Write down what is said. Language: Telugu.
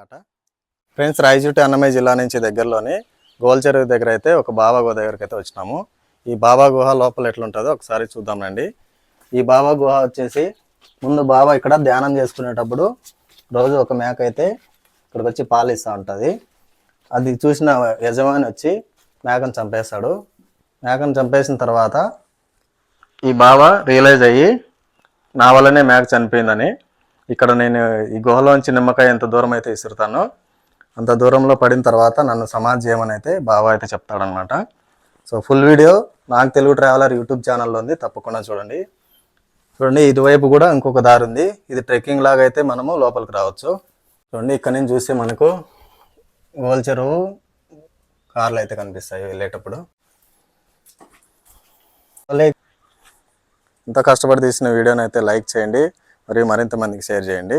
అనమాట. ఫ్రెండ్స్, రాయచోటి అన్నమయ్య జిల్లా నుంచి దగ్గరలోని గోల్ చెరువు దగ్గర అయితే ఒక బాబా గుహ దగ్గరికి అయితే వచ్చినాము. ఈ బాబా గుహ లోపల ఎట్లుంటుందో ఒకసారి చూద్దాం రండి. ఈ బాబా గుహ వచ్చేసి ముందు బాబా ఇక్కడ ధ్యానం చేసుకునేటప్పుడు రోజు ఒక మేక అయితే ఇక్కడికి వచ్చి పాలు ఇస్తూ ఉంటుంది. అది చూసిన యజమాని వచ్చి మేకను చంపేస్తాడు. మేకను చంపేసిన తర్వాత ఈ బాబా రియలైజ్ అయ్యి నా వల్లనే మేక చనిపోయిందని, ఇక్కడ నేను ఈ గుహలోంచి నిమ్మకాయ ఎంత దూరం అయితే విసురుతానో అంత దూరంలో పడిన తర్వాత నన్ను సమాధి చేయమని అయితే బాబా అయితే చెప్తాడనమాట. సో ఫుల్ వీడియో నాకు తెలుగు ట్రావెలర్ యూట్యూబ్ ఛానల్లో ఉంది, తప్పకుండా చూడండి. ఇటువైపు కూడా ఇంకొక దారి ఉంది. ఇది ట్రెక్కింగ్ లాగా అయితే మనము లోపలికి రావచ్చు. చూడండి, ఇక్కడ నుంచి చూస్తే మనకు గోల్ చెరువు కార్లు అయితే కనిపిస్తాయి వెళ్ళేటప్పుడు. ఇంత కష్టపడి తీసిన వీడియోని అయితే లైక్ చేయండి, మరియు మరింత మందికి షేర్ చేయండి.